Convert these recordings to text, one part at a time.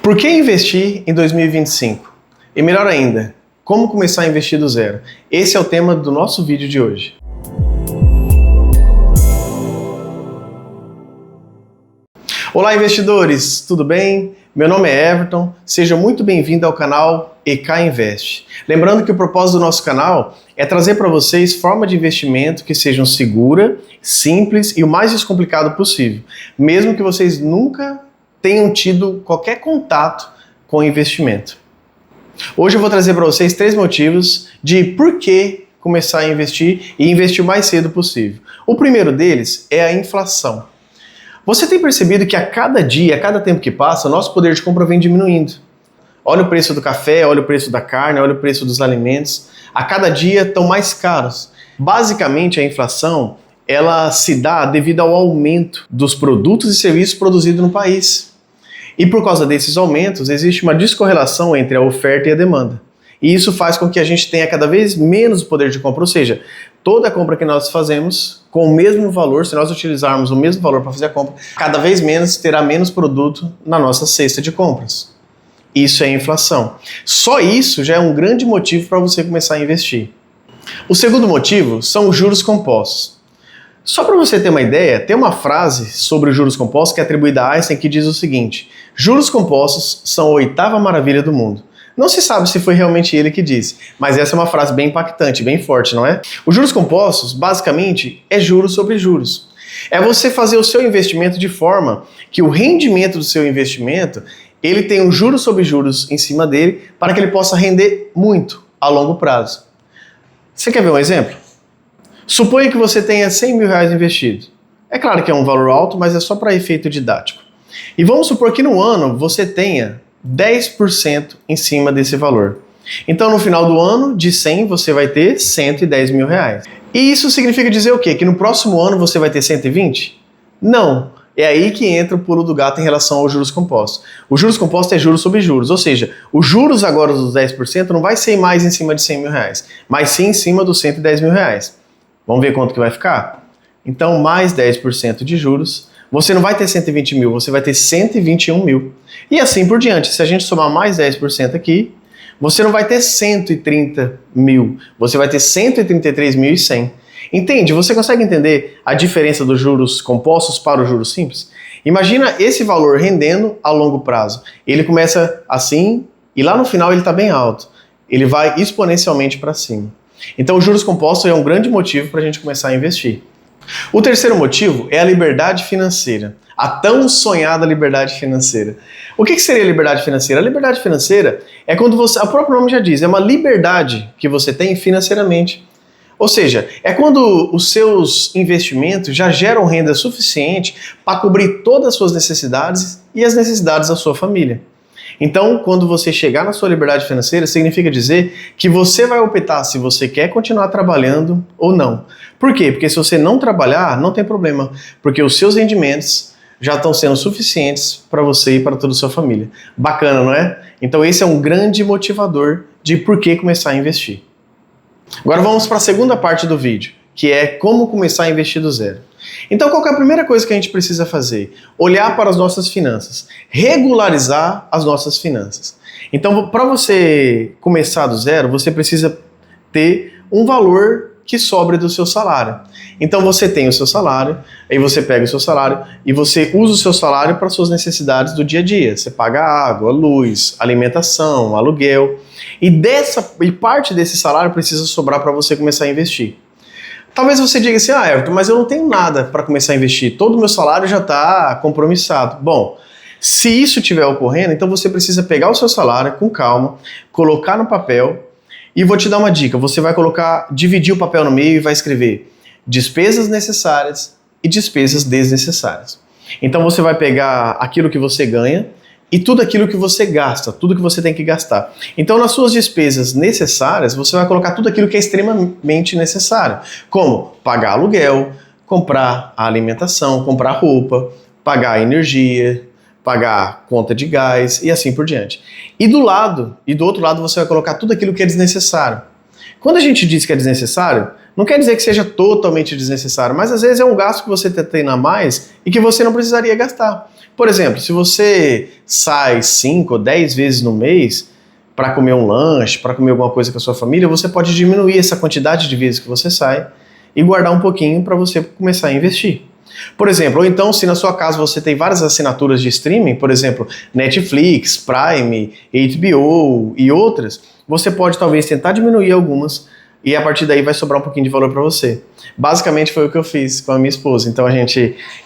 Por que investir em 2025? E melhor ainda, como começar a investir do zero? Esse é o tema do nosso vídeo de hoje. Olá investidores, tudo bem? Meu nome é Everton, seja muito bem-vindo ao canal EK Invest. Lembrando que o propósito do nosso canal é trazer para vocês forma de investimento que sejam segura, simples e o mais descomplicado possível, mesmo que vocês nunca tenham tido qualquer contato com investimento. Hoje eu vou trazer para vocês 3 motivos de por que começar a investir e investir o mais cedo possível. O primeiro deles é a inflação. Você tem percebido que a cada dia, a cada tempo que passa, o nosso poder de compra vem diminuindo. Olha o preço do café, olha o preço da carne, olha o preço dos alimentos. A cada dia estão mais caros. Basicamente, a inflação ela se dá devido ao aumento dos produtos e serviços produzidos no país. E por causa desses aumentos, existe uma descorrelação entre a oferta e a demanda. E isso faz com que a gente tenha cada vez menos poder de compra, ou seja, toda a compra que nós fazemos com o mesmo valor, se nós utilizarmos o mesmo valor para fazer a compra, cada vez menos terá menos produto na nossa cesta de compras. Isso é inflação. Só isso já é um grande motivo para você começar a investir. O segundo motivo são os juros compostos. Só para você ter uma ideia, tem uma frase sobre os juros compostos que é atribuída a Einstein que diz o seguinte: juros compostos são a 8ª maravilha do mundo. Não se sabe se foi realmente ele que disse, mas essa é uma frase bem impactante, bem forte, não é? Os juros compostos, basicamente, é juros sobre juros. É você fazer o seu investimento de forma que o rendimento do seu investimento, ele tem um juros sobre juros em cima dele para que ele possa render muito a longo prazo. Você quer ver um exemplo? Suponha que você tenha 100 mil reais investido. É claro que é um valor alto, mas é só para efeito didático. E vamos supor que no ano você tenha 10% em cima desse valor. Então no final do ano, de 100 você vai ter 110 mil reais. E isso significa dizer o quê? Que no próximo ano você vai ter 120? Não. É aí que entra o pulo do gato em relação aos juros compostos. Os juros compostos é juros sobre juros, ou seja, os juros agora dos 10% não vai ser mais em cima de 100 mil reais, mas sim em cima dos 110 mil reais. Vamos ver quanto que vai ficar? Então mais 10% de juros, você não vai ter 120 mil, você vai ter 121 mil. E assim por diante, se a gente somar mais 10% aqui, você não vai ter 130 mil, você vai ter 133.100. Entende? Você consegue entender a diferença dos juros compostos para os juros simples? Imagina esse valor rendendo a longo prazo. Ele começa assim e lá no final ele está bem alto. Ele vai exponencialmente para cima. Então os juros compostos é um grande motivo para a gente começar a investir. O terceiro motivo é a liberdade financeira. A tão sonhada liberdade financeira. O que seria liberdade financeira? A liberdade financeira é quando você, o próprio nome já diz, é uma liberdade que você tem financeiramente. Ou seja, é quando os seus investimentos já geram renda suficiente para cobrir todas as suas necessidades e as necessidades da sua família. Então, quando você chegar na sua liberdade financeira, significa dizer que você vai optar se você quer continuar trabalhando ou não. Por quê? Porque se você não trabalhar, não tem problema, porque os seus rendimentos já estão sendo suficientes para você e para toda a sua família. Bacana, não é? Então esse é um grande motivador de por que começar a investir. Agora vamos para a segunda parte do vídeo, que é como começar a investir do zero. Então qual que é a primeira coisa que a gente precisa fazer? Olhar para as nossas finanças, regularizar as nossas finanças. Então para você começar do zero, você precisa ter um valor que sobre do seu salário. Então você tem o seu salário, aí você pega o seu salário e você usa o seu salário para suas necessidades do dia a dia. Você paga água, luz, alimentação, aluguel. E parte desse salário precisa sobrar para você começar a investir. Talvez você diga assim, Everton, mas eu não tenho nada para começar a investir. Todo o meu salário já está compromissado. Bom, se isso estiver ocorrendo, então você precisa pegar o seu salário com calma, colocar no papel. E vou te dar uma dica, você vai dividir o papel no meio e vai escrever despesas necessárias e despesas desnecessárias. Então você vai pegar aquilo que você ganha e tudo aquilo que você gasta, tudo que você tem que gastar. Então nas suas despesas necessárias, você vai colocar tudo aquilo que é extremamente necessário, como pagar aluguel, comprar a alimentação, comprar roupa, pagar a energia, pagar conta de gás e assim por diante. E do outro lado você vai colocar tudo aquilo que é desnecessário. Quando a gente diz que é desnecessário, Não quer dizer que seja totalmente desnecessário, mas às vezes é um gasto que você tem a mais e que você não precisaria gastar. Por exemplo, se você sai 5 ou 10 vezes no mês para comer um lanche, para comer alguma coisa com a sua família, você pode diminuir essa quantidade de vezes que você sai e guardar um pouquinho para você começar a investir. Por exemplo, ou então se na sua casa você tem várias assinaturas de streaming, por exemplo, Netflix, Prime, HBO e outras, você pode talvez tentar diminuir algumas e a partir daí vai sobrar um pouquinho de valor para você. Basicamente foi o que eu fiz com a minha esposa. Então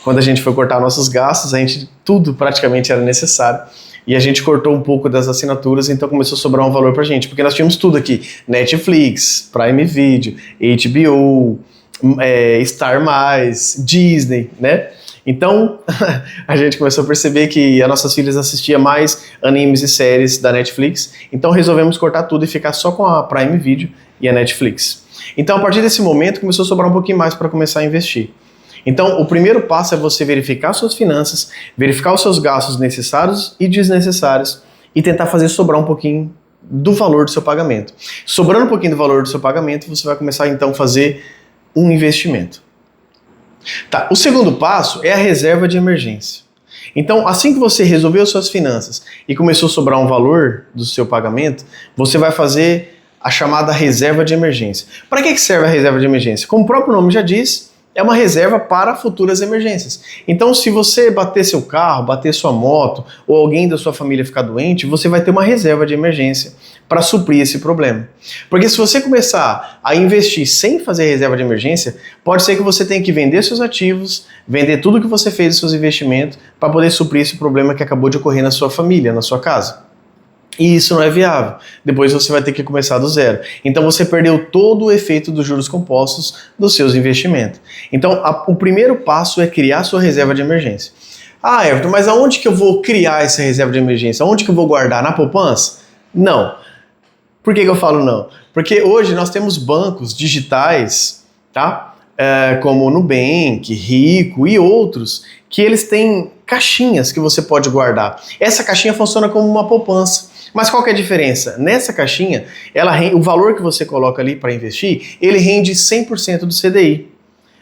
quando a gente foi cortar nossos gastos, tudo praticamente era necessário. E a gente cortou um pouco das assinaturas, então começou a sobrar um valor pra gente, porque nós tínhamos tudo aqui, Netflix, Prime Video, HBO, Star+, Disney, né? Então, a gente começou a perceber que as nossas filhas assistiam mais animes e séries da Netflix, então resolvemos cortar tudo e ficar só com a Prime Video e a Netflix. Então, a partir desse momento, começou a sobrar um pouquinho mais para começar a investir. Então, o primeiro passo é você verificar suas finanças, verificar os seus gastos necessários e desnecessários e tentar fazer sobrar um pouquinho do valor do seu pagamento. Sobrando um pouquinho do valor do seu pagamento, você vai começar então a fazer um investimento. Tá, o segundo passo é a reserva de emergência. Então, assim que você resolveu suas finanças e começou a sobrar um valor do seu pagamento, você vai fazer a chamada reserva de emergência. Para que serve a reserva de emergência? Como o próprio nome já diz, é uma reserva para futuras emergências. Então, se você bater seu carro, bater sua moto, ou alguém da sua família ficar doente, você vai ter uma reserva de emergência para suprir esse problema. Porque se você começar a investir sem fazer reserva de emergência, pode ser que você tenha que vender seus ativos, vender tudo que você fez dos seus investimentos, para poder suprir esse problema que acabou de ocorrer na sua família, na sua casa. E isso não é viável. Depois você vai ter que começar do zero. Então você perdeu todo o efeito dos juros compostos dos seus investimentos. Então o primeiro passo é criar sua reserva de emergência. Ah, Everton, mas aonde que eu vou criar essa reserva de emergência? Aonde que eu vou guardar? Na poupança? Não. Por que eu falo não? Porque hoje nós temos bancos digitais, tá? Como o Nubank, Rico e outros, que eles têm caixinhas que você pode guardar. Essa caixinha funciona como uma poupança. Mas qual que é a diferença? Nessa caixinha, o valor que você coloca ali para investir, ele rende 100% do CDI.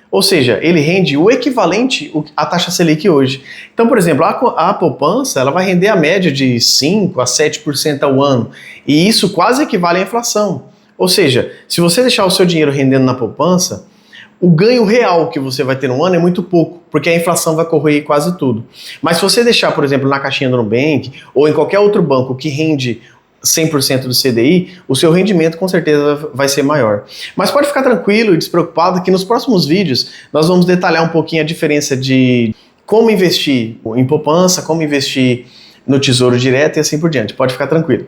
Ou seja, ele rende o equivalente à taxa Selic hoje. Então, por exemplo, a poupança ela vai render a média de 5% a 7% ao ano. E isso quase equivale à inflação. Ou seja, se você deixar o seu dinheiro rendendo na poupança, o ganho real que você vai ter no ano é muito pouco, porque a inflação vai corroer quase tudo. Mas se você deixar, por exemplo, na caixinha do Nubank ou em qualquer outro banco que rende 100% do CDI, o seu rendimento com certeza vai ser maior. Mas pode ficar tranquilo e despreocupado que nos próximos vídeos nós vamos detalhar um pouquinho a diferença de como investir em poupança, como investir no Tesouro Direto e assim por diante. Pode ficar tranquilo.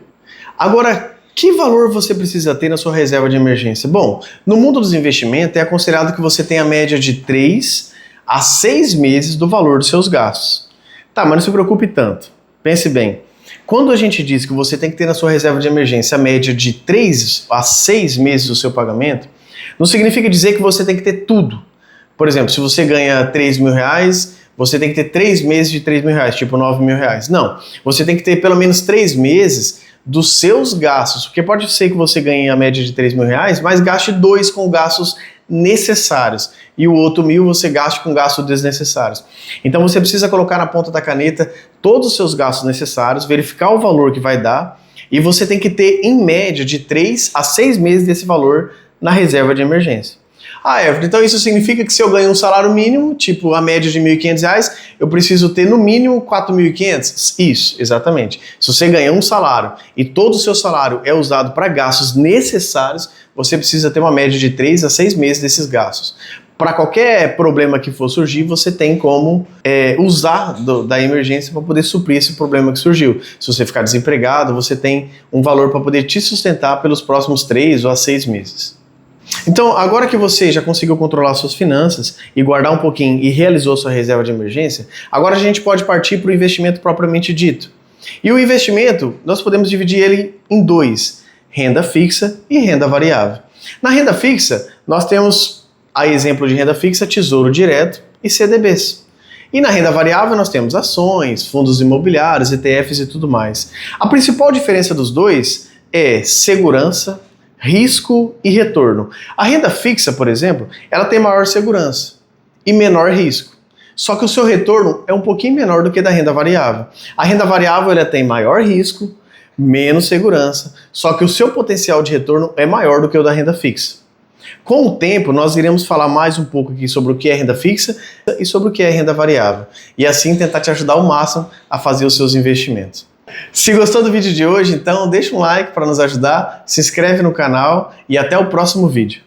Agora, que valor você precisa ter na sua reserva de emergência? Bom, no mundo dos investimentos é aconselhado que você tenha a média de 3 a 6 meses do valor dos seus gastos. Tá, mas não se preocupe tanto. Pense bem. Quando a gente diz que você tem que ter na sua reserva de emergência a média de 3 a 6 meses do seu pagamento, não significa dizer que você tem que ter tudo. Por exemplo, se você ganha 3 mil reais, você tem que ter 3 meses de 3 mil reais, tipo 9 mil reais. Não, você tem que ter pelo menos 3 meses dos seus gastos, porque pode ser que você ganhe a média de 3 mil reais, mas gaste 2 com gastos necessários e o outro 1.000 você gaste com gastos desnecessários. Então você precisa colocar na ponta da caneta todos os seus gastos necessários, verificar o valor que vai dar e você tem que ter em média de 3 a 6 meses desse valor na reserva de emergência. Ah, Everton, então isso significa que se eu ganho um salário mínimo, tipo a média de R$ 1.500, eu preciso ter no mínimo R$ 4.500? Isso, exatamente. Se você ganha um salário e todo o seu salário é usado para gastos necessários, você precisa ter uma média de 3 a 6 meses desses gastos. Para qualquer problema que for surgir, você tem como usar da emergência para poder suprir esse problema que surgiu. Se você ficar desempregado, você tem um valor para poder te sustentar pelos próximos 3 ou a 6 meses. Então, agora que você já conseguiu controlar suas finanças e guardar um pouquinho e realizou sua reserva de emergência, agora a gente pode partir para o investimento propriamente dito. E o investimento, nós podemos dividir ele em 2, renda fixa e renda variável. Na renda fixa, nós temos, a exemplo de renda fixa, Tesouro Direto e CDBs. E na renda variável nós temos ações, fundos imobiliários, ETFs e tudo mais. A principal diferença dos dois é segurança, risco e retorno. A renda fixa, por exemplo, ela tem maior segurança e menor risco. Só que o seu retorno é um pouquinho menor do que da renda variável. A renda variável ela tem maior risco, menos segurança, só que o seu potencial de retorno é maior do que o da renda fixa. Com o tempo, nós iremos falar mais um pouco aqui sobre o que é renda fixa e sobre o que é renda variável. E assim tentar te ajudar ao máximo a fazer os seus investimentos. Se gostou do vídeo de hoje, então deixa um like para nos ajudar, se inscreve no canal e até o próximo vídeo.